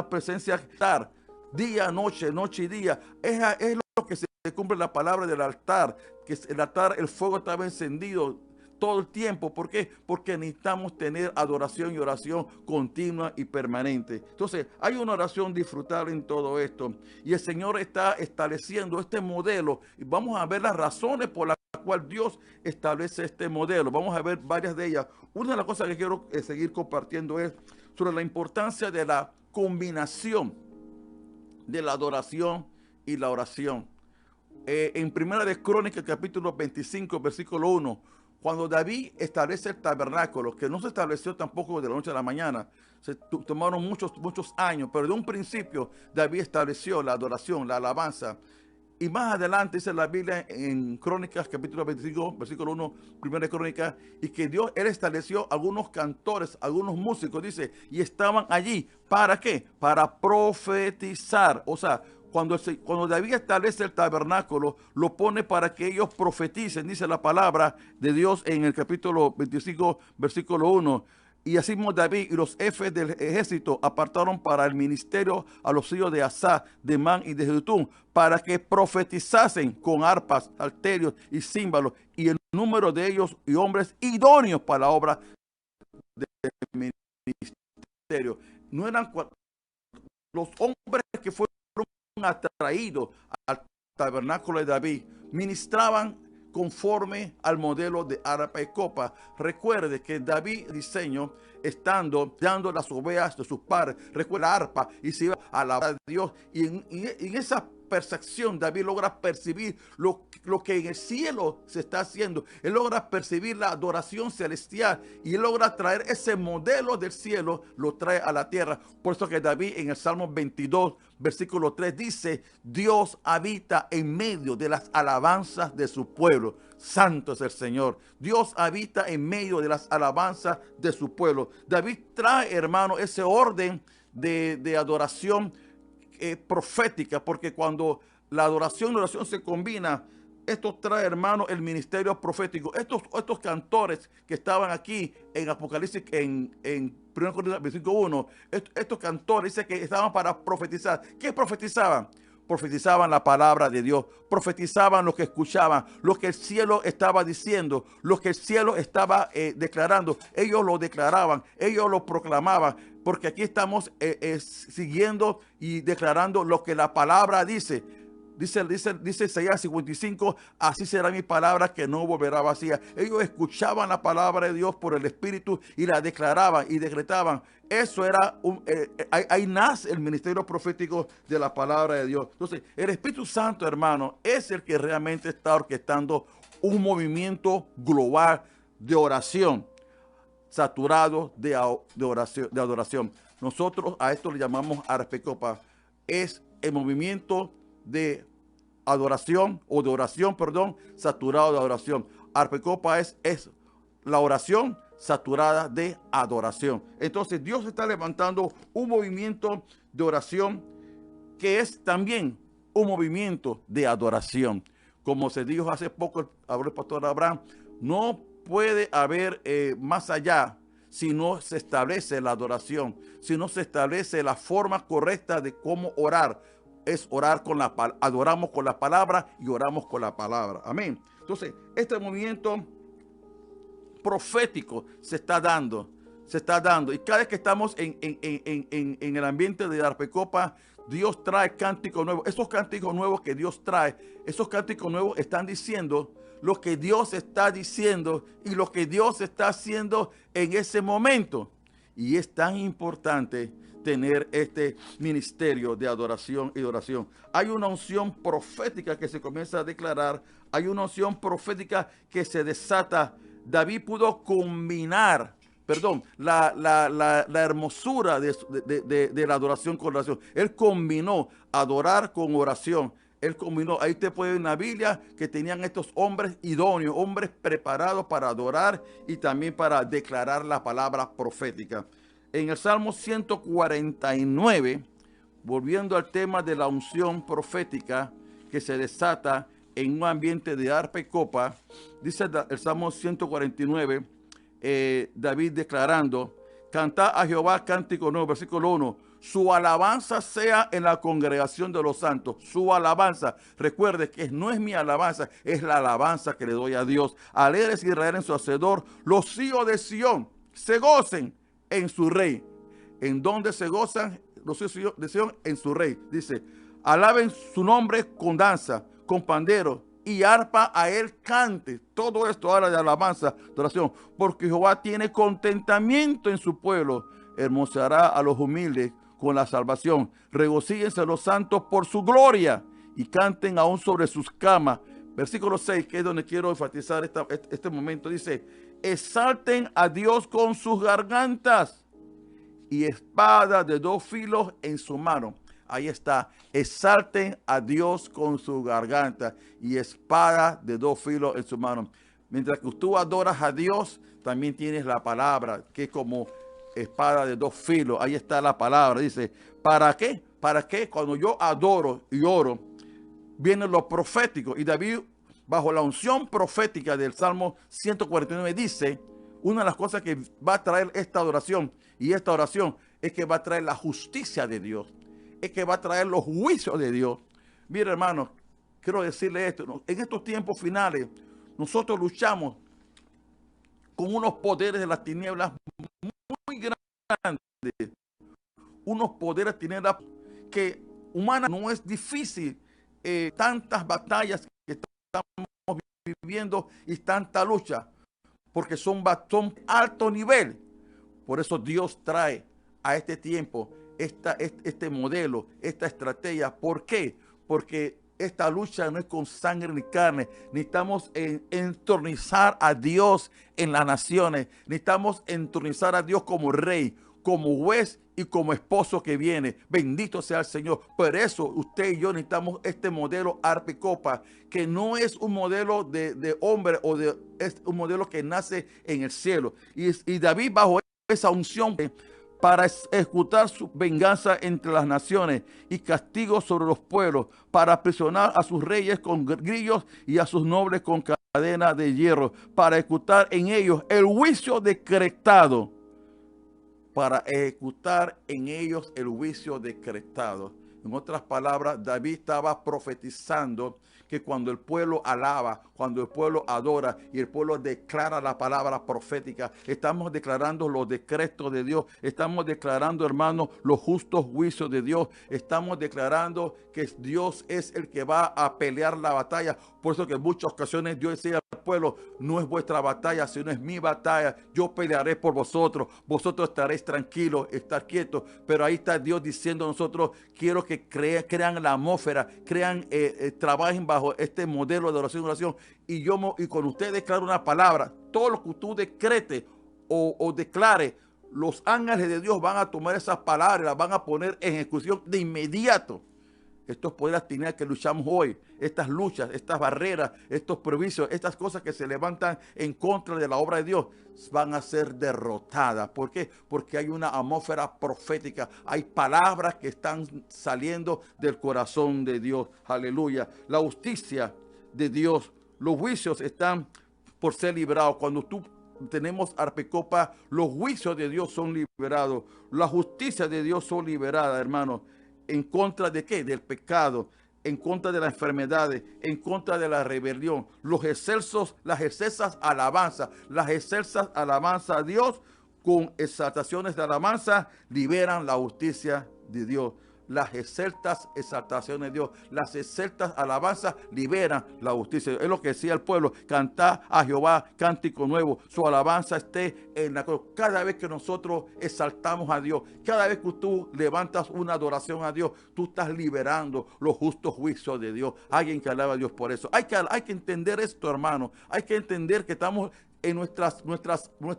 S2: presencia estar día, noche, noche y día. Es lo que se cumple la palabra del altar, que el altar, el fuego estaba encendido todo el tiempo. ¿Por qué? Porque necesitamos tener adoración y oración continua y permanente. Entonces, hay una oración disfrutable en todo esto. Y el Señor está estableciendo este modelo. Y vamos a ver las razones por las cuales Dios establece este modelo. Vamos a ver varias de ellas. Una de las cosas que quiero seguir compartiendo es sobre la importancia de la combinación de la adoración y la oración. En Primera de Crónicas, capítulo 25, versículo 1, cuando David establece el tabernáculo, que no se estableció tampoco de la noche a la mañana, se tomaron muchos años, pero de un principio David estableció la adoración, la alabanza. Y más adelante dice la Biblia en Crónicas, capítulo 25, versículo 1, Primera de Crónicas, y que Él estableció algunos cantores, algunos músicos, dice, y estaban allí. ¿Para qué? Para profetizar. O sea, cuando David establece el tabernáculo, lo pone para que ellos profeticen, dice la palabra de Dios en el capítulo 25, versículo 1. Y así David y los jefes del ejército apartaron para el ministerio a los hijos de Asaf, de Man y de Jedutún, para que profetizasen con arpas, salterios y címbalos, y el número de ellos y hombres idóneos para la obra del ministerio. No eran los hombres que fueron atraídos al tabernáculo de David, ministraban conforme al modelo de arpa y copa. Recuerde que David diseñó dando las ovejas de sus padres. Recuerda la arpa y se iba a alabar a Dios. Y en esa percepción. David logra percibir lo que en el cielo se está haciendo. Él logra percibir la adoración celestial y él logra traer ese modelo del cielo, lo trae a la tierra. Por eso que David en el Salmo 22, versículo 3 dice: Dios habita en medio de las alabanzas de su pueblo. Santo es el Señor. Dios habita en medio de las alabanzas de su pueblo. David trae, hermano, ese orden de adoración profética, porque cuando la adoración y la oración se combina, esto trae, hermano, el ministerio profético. Estos cantores que estaban aquí en Apocalipsis, en 1 Corintios 25:1, estos cantores dice que estaban para profetizar. ¿Qué profetizaban? Profetizaban la palabra de Dios, profetizaban lo que escuchaban, lo que el cielo estaba diciendo, lo que el cielo estaba declarando. Ellos lo declaraban, ellos lo proclamaban, porque aquí estamos siguiendo y declarando lo que la palabra dice. Dice Isaías 55, así será mi palabra que no volverá vacía. Ellos escuchaban la palabra de Dios por el Espíritu y la declaraban y decretaban. Eso era, ahí nace el ministerio profético de la palabra de Dios. Entonces, el Espíritu Santo, hermano, es el que realmente está orquestando un movimiento global de oración, saturado de adoración. Nosotros a esto le llamamos Arpecopa. Es el movimiento de adoración o de oración, perdón, saturado de adoración. Arpecopa es la oración saturada de adoración. Entonces Dios está levantando un movimiento de oración que es también un movimiento de adoración. Como se dijo hace poco, habló el pastor Abraham, no puede haber más allá si no se establece la adoración, si no se establece la forma correcta de cómo orar. Es orar con la palabra, adoramos con la palabra y oramos con la palabra. Amén. Entonces, este movimiento profético se está dando. Y cada vez que estamos en el ambiente de Arpecopa, Dios trae cánticos nuevos. Esos cánticos nuevos que Dios trae, esos cánticos nuevos están diciendo lo que Dios está diciendo y lo que Dios está haciendo en ese momento. Y es tan importante tener este ministerio de adoración y oración. Hay una unción profética que se comienza a declarar, hay una unción profética que se desata. David pudo combinar, la hermosura de la adoración con oración. Él combinó adorar con oración. Él combinó, ahí te puede ver en la Biblia que tenían estos hombres idóneos, hombres preparados para adorar y también para declarar la palabra profética. En el Salmo 149, volviendo al tema de la unción profética que se desata en un ambiente de arpa y copa, dice el Salmo 149, David declarando: cantad a Jehová cántico nuevo, versículo 1, su alabanza sea en la congregación de los santos. Su alabanza, recuerde que no es mi alabanza, es la alabanza que le doy a Dios. Alegres Israel en su hacedor, los hijos de Sión se gocen en su rey. ¿En donde se gozan los hijos de Sión? En su rey. Dice: alaben su nombre con danza, con pandero y arpa, a él cante. Todo esto habla de alabanza, de oración, porque Jehová tiene contentamiento en su pueblo, hermoseará a los humildes con la salvación. Regocíjense los santos por su gloria y canten aún sobre sus camas. Versículo 6, que es donde quiero enfatizar este momento, dice: exalten a Dios con sus gargantas y espada de dos filos en su mano. Ahí está, exalten a Dios con su garganta y espada de dos filos en su mano. Mientras que tú adoras a Dios, también tienes la palabra, que es como espada de dos filos. Ahí está la palabra, dice, ¿para qué? ¿Para qué? Cuando yo adoro y oro, viene lo profético. Y David, bajo la unción profética del Salmo 149, dice, una de las cosas que va a traer esta adoración, y esta oración, es que va a traer la justicia de Dios, es que va a traer los juicios de Dios. Mire, hermano, quiero decirle esto, en estos tiempos finales, nosotros luchamos con unos poderes de las tinieblas muy grandes, unos poderes de tinieblas que humanas no es difícil, tantas batallas que estamos viviendo y tanta lucha, porque son alto nivel. Por eso Dios trae a este tiempo este modelo, esta estrategia. ¿Por qué? porque esta lucha no es con sangre ni carne. Necesitamos entronizar a Dios en las naciones. Necesitamos entronizar a Dios como rey, como juez y como esposo que viene. Bendito sea el Señor. Por eso usted y yo necesitamos este modelo arpa y copa, que no es un modelo de hombre, es un modelo que nace en el cielo. Y David, bajo esa unción, para ejecutar su venganza entre las naciones y castigo sobre los pueblos, para aprisionar a sus reyes con grillos y a sus nobles con cadena de hierro, para ejecutar en ellos el juicio decretado. Para ejecutar en ellos el juicio decretado. En otras palabras, David estaba profetizando que cuando el pueblo alaba, cuando el pueblo adora y el pueblo declara la palabra profética, estamos declarando los decretos de Dios, estamos declarando, hermanos, los justos juicios de Dios, estamos declarando que Dios es el que va a pelear la batalla. Por eso que en muchas ocasiones Dios decía al pueblo, no es vuestra batalla, sino es mi batalla. Yo pelearé por vosotros, vosotros estaréis tranquilos, estar quietos. Pero ahí está Dios diciendo a nosotros, quiero que crean la atmósfera, trabajen bajo este modelo de oración. Y con ustedes declaro una palabra. Todo lo que tú decretes o declares, los ángeles de Dios van a tomar esas palabras, las van a poner en ejecución de inmediato. Estos poderes tienen que luchamos hoy, estas luchas, estas barreras, estos prejuicios, estas cosas que se levantan en contra de la obra de Dios, van a ser derrotadas. ¿Por qué? Porque hay una atmósfera profética, hay palabras que están saliendo del corazón de Dios. Aleluya. La justicia de Dios, los juicios están por ser librados. Cuando tenemos arpa y copa, los juicios de Dios son liberados, la justicia de Dios son liberadas, hermanos. ¿En contra de qué? Del pecado, en contra de las enfermedades, en contra de la rebelión. Las excelsas alabanzas a Dios con exaltaciones de alabanza liberan la justicia de Dios. Las exceltas exaltaciones de Dios, las exceltas alabanzas liberan la justicia. Es lo que decía el pueblo, cantad a Jehová cántico nuevo, su alabanza esté en la cruz. Cada vez que nosotros exaltamos a Dios, cada vez que tú levantas una adoración a Dios, tú estás liberando los justos juicios de Dios. Alguien que alaba a Dios por eso. Hay que entender esto, hermano. Hay que entender que estamos en nuestras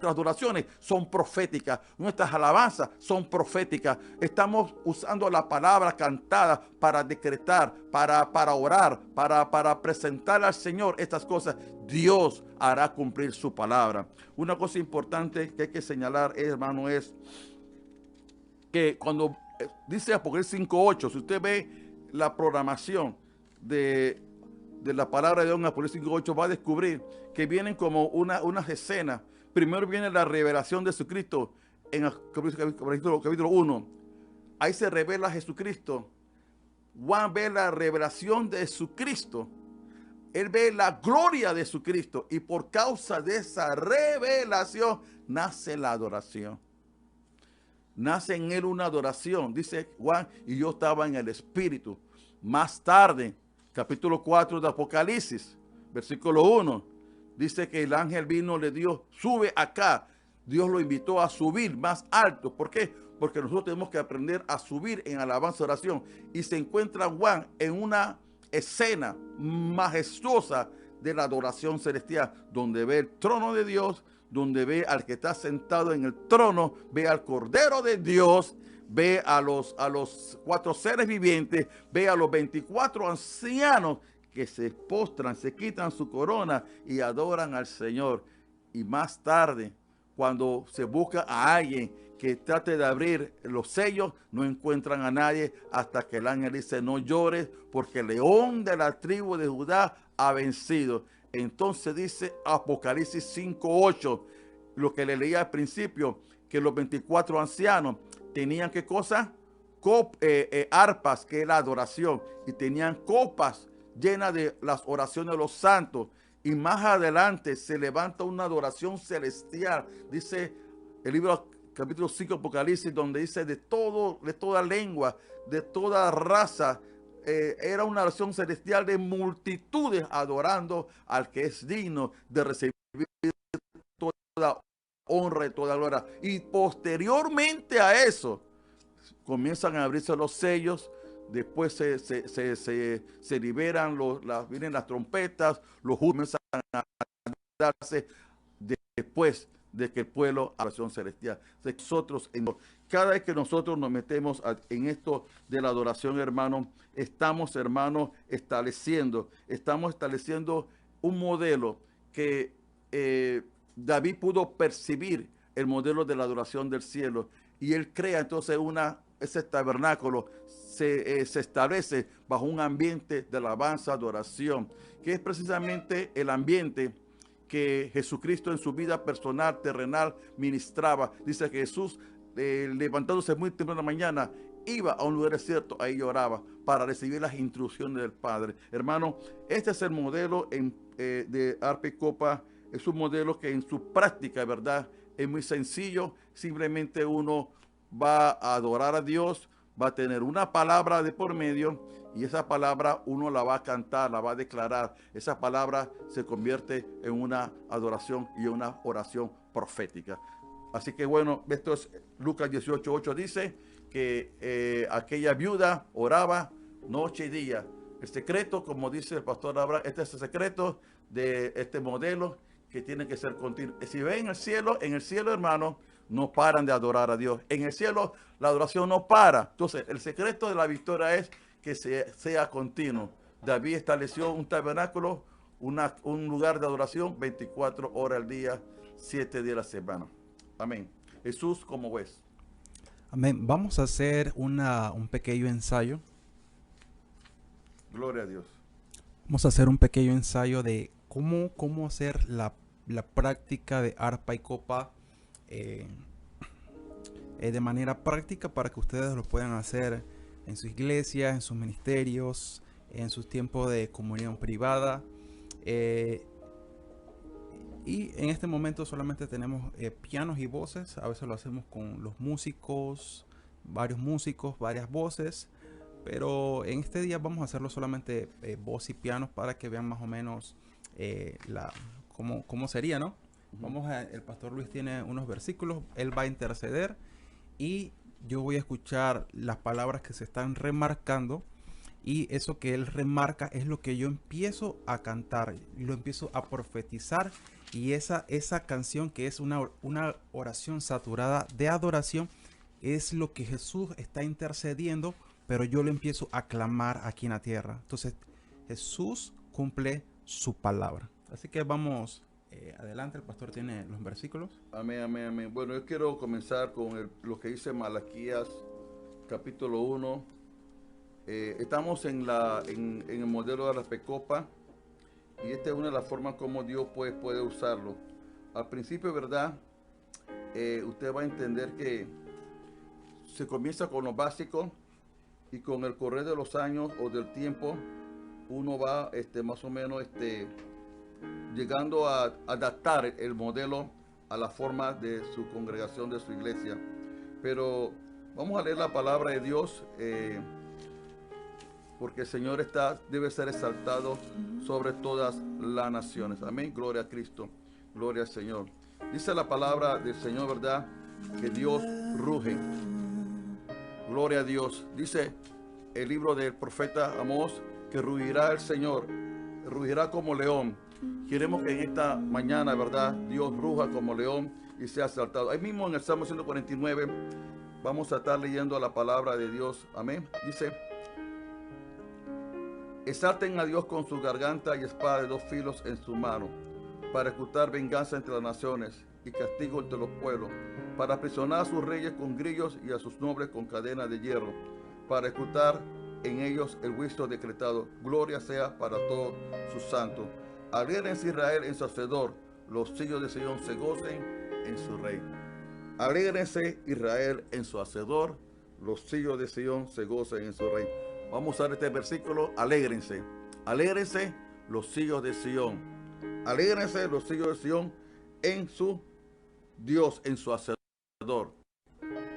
S2: adoraciones son proféticas, nuestras alabanzas son proféticas. Estamos usando la palabra cantada para decretar, para orar, para presentar al Señor estas cosas. Dios hará cumplir su palabra. Una cosa importante que hay que señalar, hermano, es que cuando dice Apocalipsis 5:8, si usted ve la programación de la palabra de Dios en Apocalipsis 5:8, va a descubrir que vienen como unas escenas. Primero viene la revelación de Jesucristo en el capítulo 1. Ahí se revela Jesucristo. Juan ve la revelación de Jesucristo. Él ve la gloria de Jesucristo. Y por causa de esa revelación nace la adoración. Nace en él una adoración. Dice Juan, y yo estaba en el Espíritu. Más tarde, capítulo 4 de Apocalipsis, versículo 1, dice que el ángel vino, le dio, sube acá. Dios lo invitó a subir más alto. ¿Por qué? Porque nosotros tenemos que aprender a subir en alabanza y oración. Y se encuentra Juan en una escena majestuosa de la adoración celestial, donde ve el trono de Dios, donde ve al que está sentado en el trono, ve al Cordero de Dios, ve a los 4 seres vivientes, ve a los 24 ancianos que se postran, se quitan su corona y adoran al Señor. Y más tarde, cuando se busca a alguien que trate de abrir los sellos, no encuentran a nadie hasta que el ángel dice, no llores, porque el león de la tribu de Judá ha vencido. Entonces dice Apocalipsis 5:8, lo que le leía al principio, que los 24 ancianos tenían, ¿qué cosa? Arpas, que es la adoración, y tenían copas llenas de las oraciones de los santos. Y más adelante se levanta una adoración celestial. Dice el libro capítulo 5 Apocalipsis, donde dice de toda lengua, de toda raza. Era una oración celestial de multitudes adorando al que es digno de recibir toda honra y toda gloria. Y posteriormente a eso comienzan a abrirse los sellos después se liberan, vienen las trompetas, los júbilos comienzan a darse después de que el pueblo a la oración celestial. Nosotros, cada vez que nosotros nos metemos en esto de la adoración, hermano, estamos, hermano, estamos estableciendo un modelo que David pudo percibir, el modelo de la adoración del cielo, y él crea entonces ese tabernáculo se establece bajo un ambiente de alabanza, adoración, que es precisamente el ambiente que Jesucristo en su vida personal, terrenal, ministraba. Dice que Jesús, levantándose muy temprano en la mañana, iba a un lugar desierto, ahí lloraba para recibir las instrucciones del Padre. Hermano, este es el modelo de arpa y copa. Es un modelo que en su práctica, ¿verdad?, es muy sencillo. Simplemente uno va a adorar a Dios, va a tener una palabra de por medio, y esa palabra uno la va a cantar, la va a declarar. Esa palabra se convierte en una adoración y una oración profética. Así que bueno, esto es Lucas 18:8, dice que aquella viuda oraba noche y día. El secreto, como dice el pastor Abraham, este es el secreto de este modelo que tiene que ser continuo. Si ven en el cielo, hermano, no paran de adorar a Dios. En el cielo la adoración no para. Entonces, el secreto de la victoria es que sea continuo. David estableció un tabernáculo, un lugar de adoración 24 horas al día, 7 días a la semana. Amén. Jesús, ¿cómo ves?
S1: Amén. Vamos a hacer un pequeño ensayo.
S2: Gloria a Dios.
S1: Vamos a hacer un pequeño ensayo de cómo hacer la práctica de arpa y copa de manera práctica, para que ustedes lo puedan hacer en su iglesia, en sus ministerios, en sus tiempos de comunión privada. Y en este momento solamente tenemos pianos y voces. A veces lo hacemos con los músicos, varios músicos, varias voces. Pero en este día vamos a hacerlo solamente voz y pianos, para que vean más o menos cómo sería, ¿no? El pastor Luis tiene unos versículos, él va a interceder y yo voy a escuchar las palabras que se están remarcando, y eso que él remarca es lo que yo empiezo a cantar, lo empiezo a profetizar, y esa canción, que es una oración saturada de adoración, es lo que Jesús está intercediendo, pero yo lo empiezo a clamar aquí en la tierra. Entonces Jesús cumple su palabra. Así que vamos adelante, el pastor tiene los versículos.
S2: Amén, amén, amén. Bueno, yo quiero comenzar con lo que dice Malaquías, capítulo 1. Estamos en el modelo de la arpa y copa, y esta es una de las formas como Dios puede usarlo. Al principio, ¿verdad? Usted va a entender que se comienza con lo básico, y con el correr de los años o del tiempo, uno va más o menos llegando a adaptar el modelo a la forma de su congregación, de su iglesia. Pero vamos a leer la palabra de Dios, porque el Señor debe ser exaltado sobre todas las naciones. Amén, gloria a Cristo, gloria al Señor. Dice la palabra del Señor, ¿verdad?, que Dios ruge. Gloria a Dios. Dice el libro del profeta Amós que rugirá el Señor, rugirá como león. Queremos que en esta mañana, ¿verdad?, Dios ruja como león y sea exaltado. Ahí mismo en el Salmo 149 vamos a estar leyendo la palabra de Dios. Amén. Dice: exalten a Dios con su garganta y espada de dos filos en su mano, para ejecutar venganza entre las naciones y castigo entre los pueblos, para aprisionar a sus reyes con grillos y a sus nobles con cadenas de hierro, para ejecutar en ellos el juicio decretado. Gloria sea para todos sus santos. Alégrense Israel en su hacedor, los hijos de Sion se gocen en su rey. Alégrense Israel en su hacedor, los hijos de Sion se gocen en su rey. Vamos a usar este versículo: alégrense. Alégrense los hijos de Sion. Alégrense los hijos de Sion en su Dios, en su hacedor.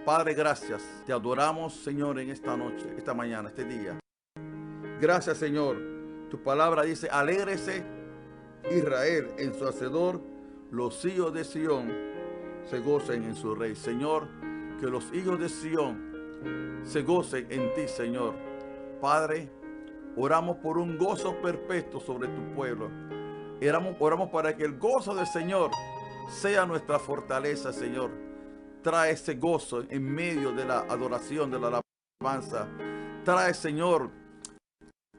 S2: Padre, gracias. Te adoramos, Señor, en esta noche, esta mañana, este día. Gracias, Señor. Tu palabra dice: alégrese Israel en su hacedor, los hijos de Sion se gocen en su rey. Señor, que los hijos de Sion se gocen en ti, Señor. Padre, oramos por un gozo perpetuo sobre tu pueblo. Oramos para que el gozo del Señor sea nuestra fortaleza, Señor. Trae ese gozo en medio de la adoración, de la alabanza. Trae, Señor,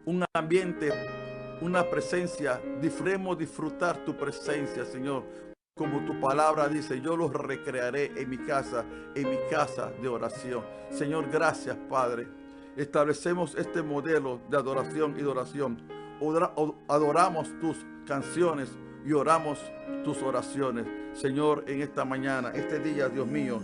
S2: un ambiente, una presencia. Disfrutar tu presencia, Señor. Como tu palabra dice, yo los recrearé en mi casa de oración. Señor, gracias, Padre. Establecemos este modelo de adoración y de oración. Adoramos tus canciones y oramos tus oraciones. Señor, en esta mañana, este día, Dios mío,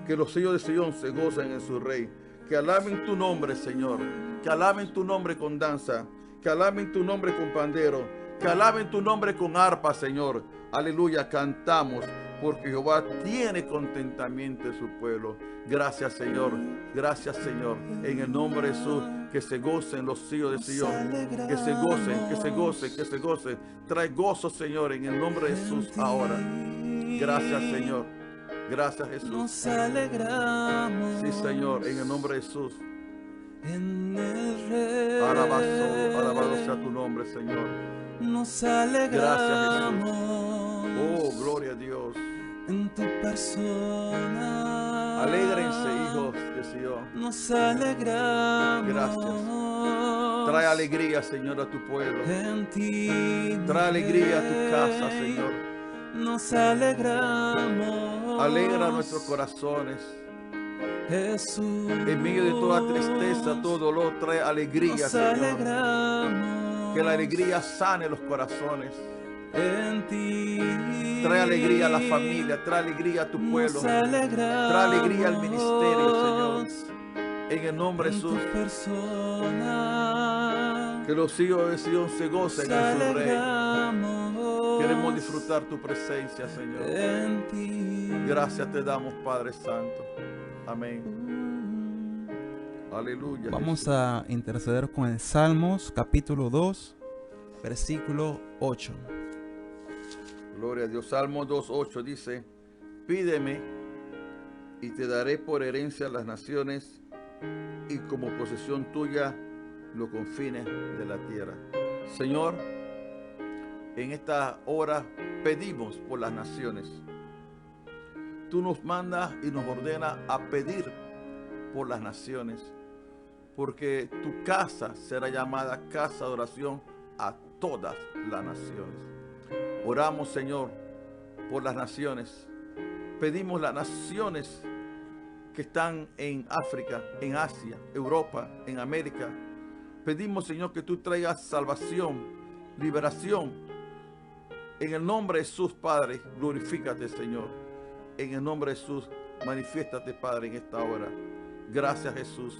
S2: que los hijos de Sion se gocen en su Rey. Que alaben tu nombre, Señor. Que alaben tu nombre con danza. Que alaben tu nombre con pandero. Que alaben tu nombre con arpa, Señor. Aleluya, cantamos porque Jehová tiene contentamiento en su pueblo. Gracias, Señor. Gracias, Señor. En el nombre de Jesús, que se gocen los hijos de Sion. Que se gocen, que se gocen, que se gocen. Trae gozo, Señor, en el nombre de Jesús ahora. Gracias, Señor. Gracias, Jesús.
S1: Nos alegramos.
S2: Sí, Señor, en el nombre de Jesús.
S1: En el Rey.
S2: Alabado sea tu nombre, Señor.
S1: Nos alegramos.
S2: Gracias, Jesús. Oh, gloria a Dios.
S1: En tu persona.
S2: Alégrense, hijos de Sion.
S1: Nos alegramos.
S2: Gracias. Trae alegría, Señor, a tu pueblo.
S1: En ti.
S2: Trae alegría a tu casa, Señor.
S1: Nos alegramos.
S2: Alegra nuestros corazones.
S1: Jesús.
S2: En medio de toda tristeza, todo dolor, trae alegría, Señor.
S1: Alegramos.
S2: Que la alegría sane los corazones.
S1: En ti.
S2: Trae alegría a la familia, trae alegría a tu pueblo. Trae alegría al ministerio, Señor. En el nombre de Jesús. Que los hijos de Sion se gocen en su Rey. Queremos disfrutar tu presencia, Señor. Gracias te damos, Padre Santo. Amén. Aleluya.
S1: Vamos a interceder con el Salmos, capítulo 2, versículo 8.
S2: Gloria a Dios. Salmo 2:8 dice: pídeme y te daré por herencia las naciones y como posesión tuya los confines de la tierra. Señor, en esta hora pedimos por las naciones. Tú nos mandas y nos ordenas a pedir por las naciones, porque tu casa será llamada casa de oración a todas las naciones. Oramos, Señor, por las naciones. Pedimos las naciones que están en África, en Asia, Europa, en América. Pedimos, Señor, que tú traigas salvación, liberación. En el nombre de Jesús, Padre, glorifícate, Señor. En el nombre de Jesús, manifiéstate, Padre, en esta hora. Gracias, Jesús.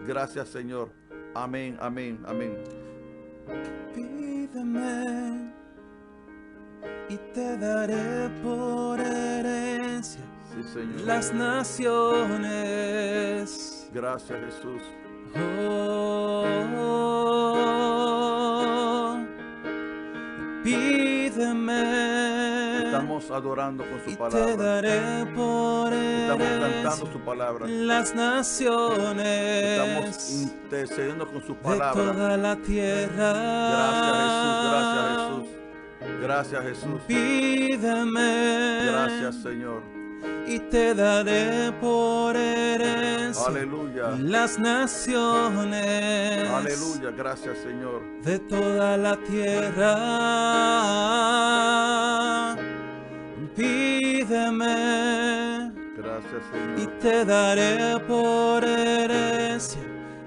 S2: Gracias, Señor. Amén, amén, amén.
S1: Pídeme y te daré por herencia,
S2: sí, Señor,
S1: las naciones.
S2: Gracias, Jesús.
S1: Pídeme.
S2: Estamos adorando con su palabra.
S1: Te daré por
S2: Estamos cantando su palabra.
S1: Las naciones.
S2: Estamos intercediendo con su palabra.
S1: De toda la tierra.
S2: Gracias, Jesús. Gracias, Jesús. Gracias, Jesús.
S1: Pídeme.
S2: Gracias, Señor.
S1: Y te daré por herencia.
S2: Aleluya.
S1: Las naciones.
S2: Aleluya. Gracias, Señor.
S1: De toda la tierra. Pídeme.
S2: Gracias, Señor.
S1: Y te daré por herencia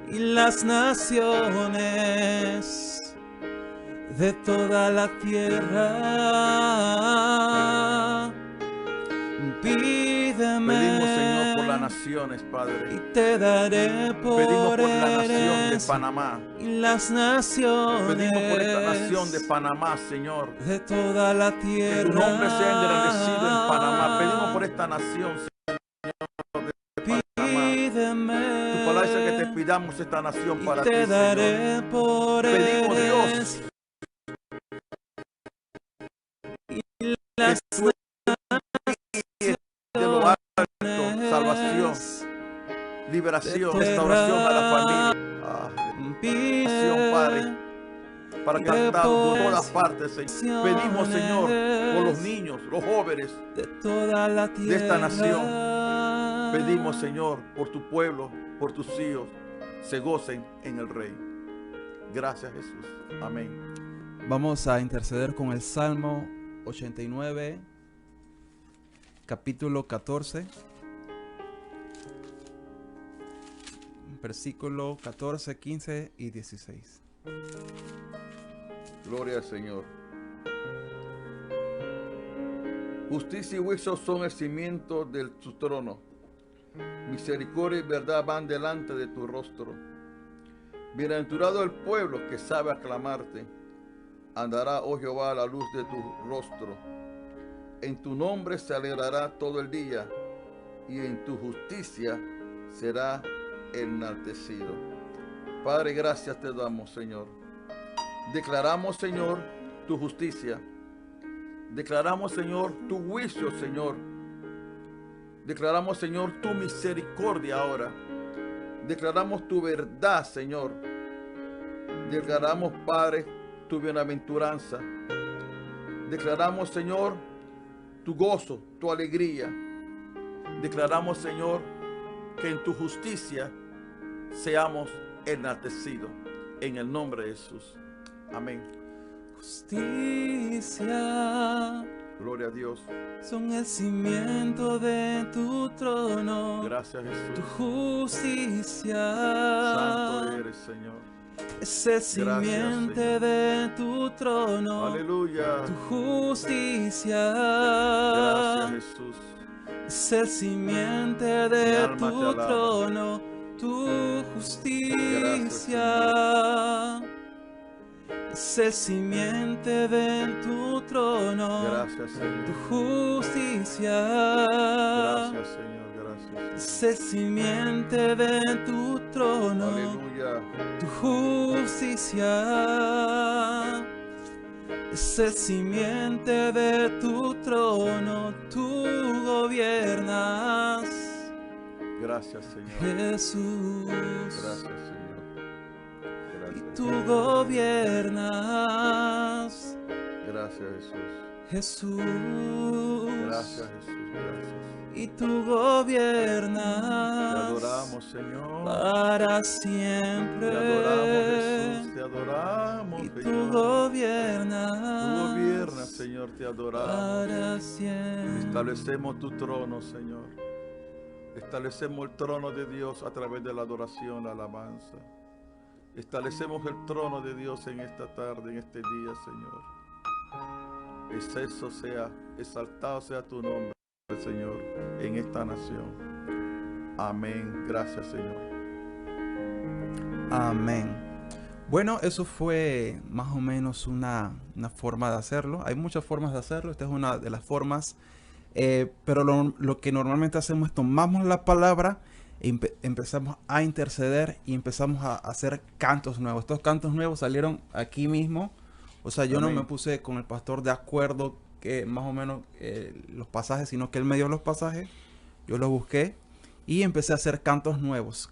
S1: y las naciones de toda la tierra. Pídeme.
S2: Pedimos, Señor, por las naciones, Padre.
S1: Y te daré por
S2: pedimos por la nación de Panamá.
S1: Y las naciones.
S2: Pedimos por esta nación de Panamá, Señor.
S1: De toda la tierra.
S2: Que tu nombre sea engrandecido en Panamá. Pedimos por esta nación, Señor, de Panamá.
S1: Pídeme.
S2: Tu palabra dice que te pidamos esta nación para ti,
S1: te daré
S2: Señor.
S1: Por
S2: pedimos, Dios,
S1: las
S2: de lo alto, salvación, liberación, restauración a la familia. para cantar por todas partes, Señor. Pedimos, Señor, por los niños, los jóvenes
S1: de toda la tierra,
S2: de esta nación. Pedimos, Señor, por tu pueblo, por tus hijos, se gocen en el Rey. Gracias, Jesús. Amén.
S1: Vamos a interceder con el Salmo 89, capítulo 14, versículo 14, 15 y 16.
S2: Gloria al Señor. Justicia y juicio son el cimiento de tu trono. Misericordia y verdad van delante de tu rostro. Bienaventurado el pueblo que sabe aclamarte. Andará, oh Jehová, a la luz de tu rostro. En tu nombre se alegrará todo el día, y en tu justicia será enaltecido. Padre, gracias te damos, Señor. Declaramos, Señor, tu justicia. Declaramos, Señor, tu juicio, Señor. Declaramos, Señor, tu misericordia ahora. Declaramos tu verdad, Señor. Declaramos, Padre, tu bienaventuranza. Declaramos, Señor, tu gozo, tu alegría. Declaramos, Señor, que en tu justicia seamos enaltecidos. En el nombre de Jesús. Amén.
S1: Justicia.
S2: Gloria a Dios.
S1: Son el cimiento de tu trono.
S2: Gracias, Jesús.
S1: Tu justicia.
S2: Santo eres, Señor.
S1: Es el simiente de tu trono.
S2: Aleluya.
S1: Tu justicia.
S2: Gracias, Jesús.
S1: Es el simiente de tu trono. Tu justicia. Es el simiente de tu trono.
S2: Gracias, Señor.
S1: Tu justicia.
S2: Gracias, Señor. Gracias.
S1: Es el simiente de tu trono.
S2: Aleluya.
S1: Tu justicia. Es el simiente de tu trono. Tú gobiernas.
S2: Gracias, Señor.
S1: Jesús.
S2: Gracias, Señor. Gracias.
S1: Tú gobiernas.
S2: Gracias, Jesús.
S1: Jesús.
S2: Gracias, Jesús. Gracias.
S1: Y tú gobiernas.
S2: Te adoramos, Señor.
S1: Para siempre.
S2: Te adoramos, Jesús. Te adoramos,
S1: Y
S2: Señor.
S1: tú gobiernas.
S2: Tú gobiernas, Señor. Te adoramos.
S1: Para siempre.
S2: Establecemos tu trono, Señor. Establecemos el trono de Dios a través de la adoración, la alabanza. Establecemos el trono de Dios en esta tarde, en este día, Señor. Exceso sea, exaltado sea tu nombre, Señor, en esta nación. Amén. Gracias, Señor.
S1: Amén. Bueno, eso fue más o menos una forma de hacerlo. Hay muchas formas de hacerlo. Esta es una de las formas. Pero lo que normalmente hacemos es tomamos la palabra, empezamos a interceder y empezamos a hacer cantos nuevos. Estos cantos nuevos salieron aquí mismo. O sea, yo
S2: Amén.
S1: no me puse con el pastor de acuerdo que más o menos los pasajes, sino que él me dio los pasajes. Yo los busqué y empecé a hacer cantos nuevos.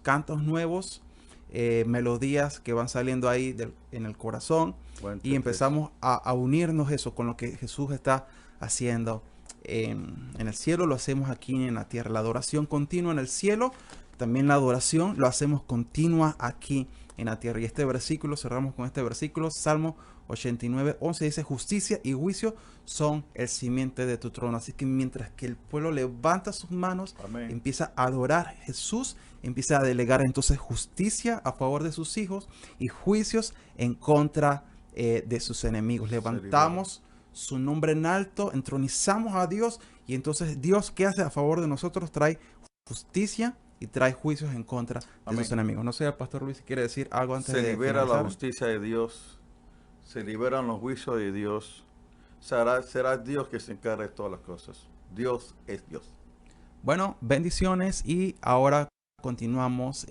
S1: Melodías que van saliendo ahí en el corazón. Y empezamos a unirnos eso con lo que Jesús está haciendo en el cielo. Lo hacemos aquí en la tierra. La adoración continua en el cielo, también la adoración lo hacemos continua aquí en la tierra. Y este versículo, cerramos con este versículo, Salmo 89, 11, dice: justicia y juicio son el simiente de tu trono. Así que mientras que el pueblo levanta sus manos,
S2: Amén.
S1: empieza a adorar a Jesús, empieza a delegar entonces justicia a favor de sus hijos y juicios en contra de sus enemigos. Levantamos su nombre en alto, entronizamos a Dios, y entonces Dios, ¿qué hace a favor de nosotros? Trae justicia y trae juicios en contra de sus enemigos. No sé, el pastor Luis, si quiere decir algo antes de finalizar.
S2: Se libera la justicia de Dios, se liberan los juicios de Dios. Será Dios que se encargue de todas las cosas. Dios es Dios.
S1: Bueno, bendiciones, y ahora continuamos